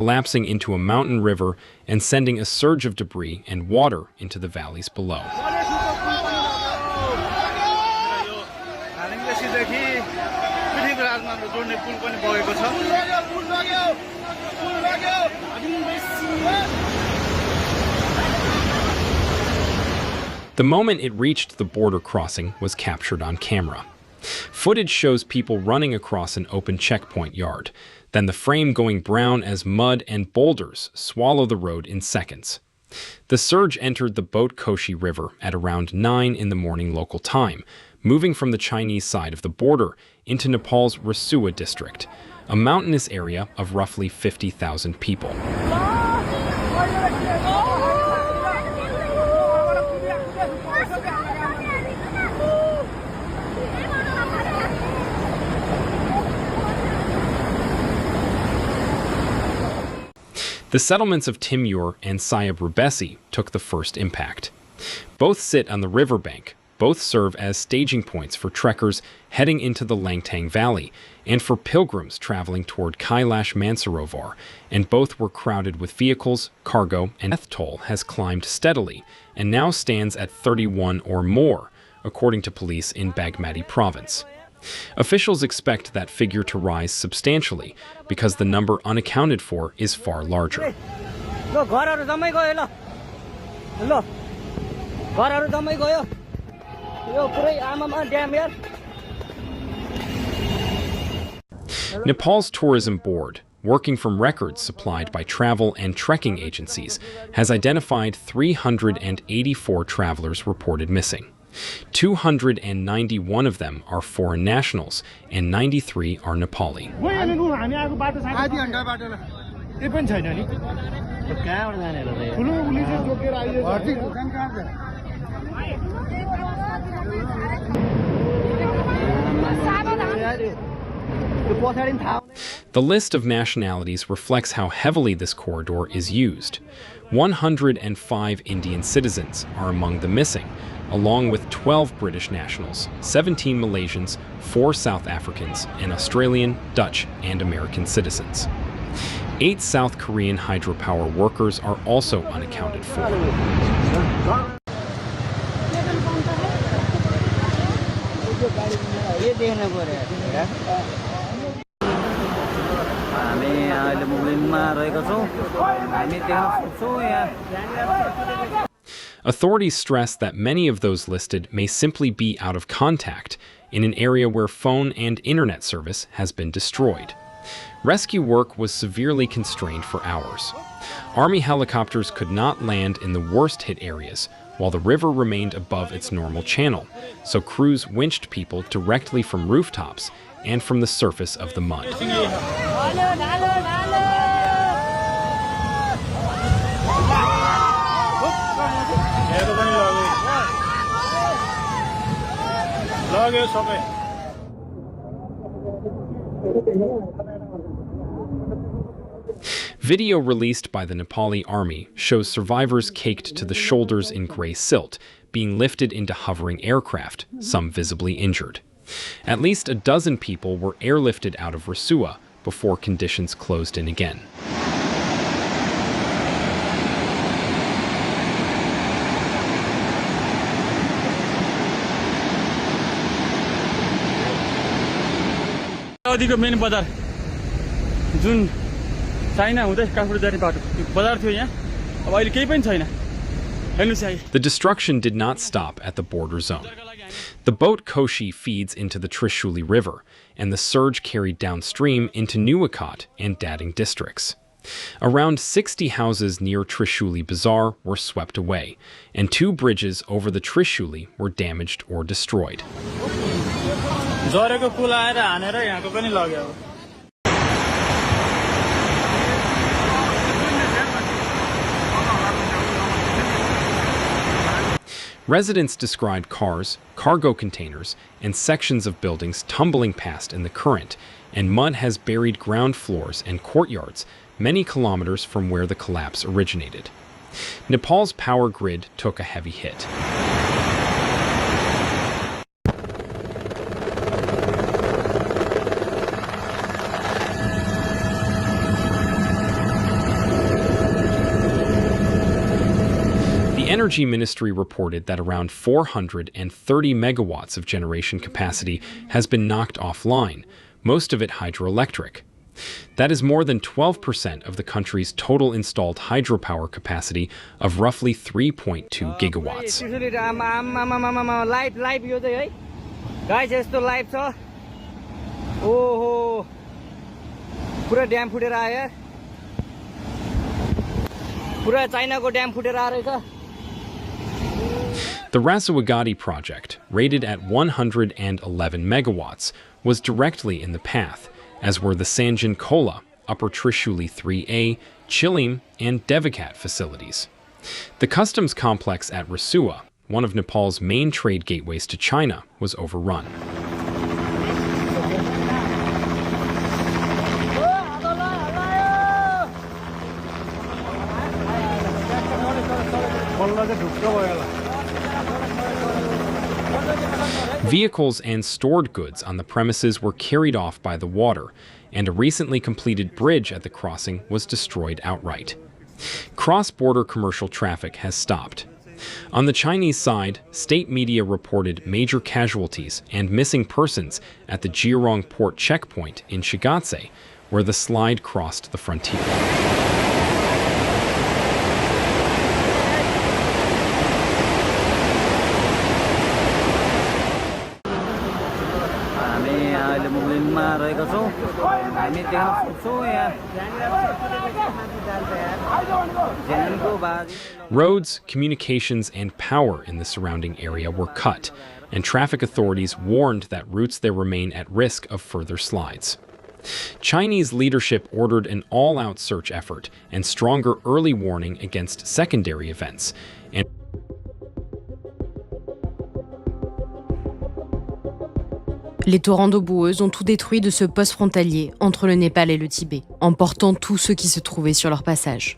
collapsing into a mountain river and sending a surge of debris and water into the valleys below. The moment it reached the border crossing was captured on camera. Footage shows people running across an open checkpoint yard, then the frame going brown as mud and boulders swallow the road in seconds. The surge entered the Boat Koshi River at around 9 in the morning local time, moving from the Chinese side of the border into Nepal's Rasua district, a mountainous area of roughly 50,000 people. The settlements of Timur and Sayab Rubesi took the first impact. Both sit on the riverbank, both serve as staging points for trekkers heading into the Langtang Valley and for pilgrims traveling toward Kailash Mansarovar, and both were crowded with vehicles, cargo, and death toll has climbed steadily and now stands at 31 or more, according to police in Bagmati province. Officials expect that figure to rise substantially because the number unaccounted for is far larger. Nepal's tourism board, working from records supplied by travel and trekking agencies, has identified 384 travelers reported missing. 291 of them are foreign nationals, and 93 are Nepali. The list of nationalities reflects how heavily this corridor is used. 105 Indian citizens are among the missing, along with 12 British nationals, 17 Malaysians, 4 South Africans, and Australian, Dutch, and American citizens. 8 South Korean hydropower workers are also unaccounted for. Authorities stress that many of those listed may simply be out of contact in an area where phone and internet service has been destroyed. Rescue work was severely constrained for hours. Army helicopters could not land in the worst-hit areas, while the river remained above its normal channel, so crews winched people directly from rooftops and from the surface of the mud. Video released by the Nepali army shows survivors caked to the shoulders in gray silt, being lifted into hovering aircraft, some visibly injured. At least a dozen people were airlifted out of Rasua before conditions closed in again. Main बजार जुन China हुँदै काठमाडौँ जाने बाटो बजार थियो यहाँ अब अहिले केही पनि छैन हेर्नुस् यहाँ. The destruction did not stop at the border zone. The boat Koshi feeds into the Trishuli River, and the surge carried downstream into Nuwakot and Dading districts. Around 60 houses near Trishuli Bazaar were swept away, and 2 bridges over the Trishuli were damaged or destroyed. Residents described cars, cargo containers, and sections of buildings tumbling past in the current, and mud has buried ground floors and courtyards many kilometers from where the collapse originated. Nepal's power grid took a heavy hit. Energy Ministry reported that around 430 megawatts of generation capacity has been knocked offline, most of it hydroelectric. That is more than 12% of the country's total installed hydropower capacity of roughly 3.2 gigawatts. The Rasawagati project, rated at 111 megawatts, was directly in the path, as were the Sanjan Kola, Upper Trishuli 3A, Chilim, and Devakat facilities. The customs complex at Rasua, one of Nepal's main trade gateways to China, was overrun. Vehicles and stored goods on the premises were carried off by the water, and a recently completed bridge at the crossing was destroyed outright. Cross-border commercial traffic has stopped. On the Chinese side, state media reported major casualties and missing persons at the Jirong port checkpoint in Shigatse, where the slide crossed the frontier. Roads, communications, and power in the surrounding area were cut, and traffic authorities warned that routes there remain at risk of further slides. Chinese leadership ordered an all-out search effort and stronger early warning against secondary events. Les torrents d'eau boueuse ont tout détruit de ce poste frontalier entre le Népal et le Tibet, emportant tous ceux qui se trouvaient sur leur passage.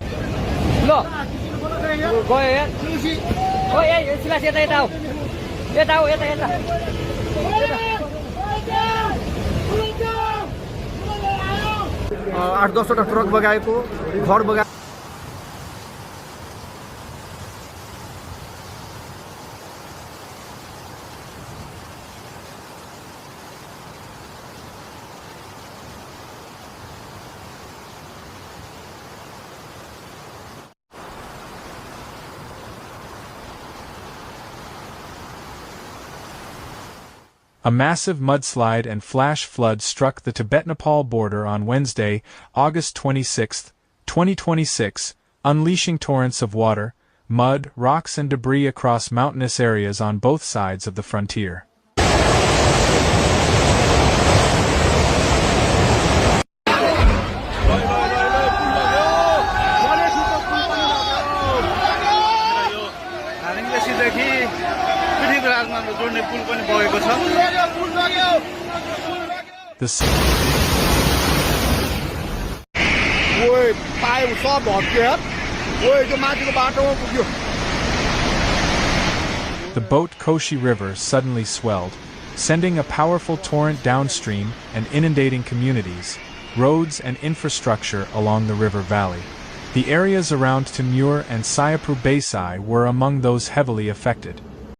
A massive mudslide and flash flood struck the Tibet-Nepal border on Wednesday, August 26, 2026, unleashing torrents of water, mud, rocks and debris across mountainous areas on both sides of the frontier. The boat Koshi River suddenly swelled, sending a powerful torrent downstream and inundating communities, roads and infrastructure along the river valley. The areas around Timur and Sayapur Baysai were among those heavily affected.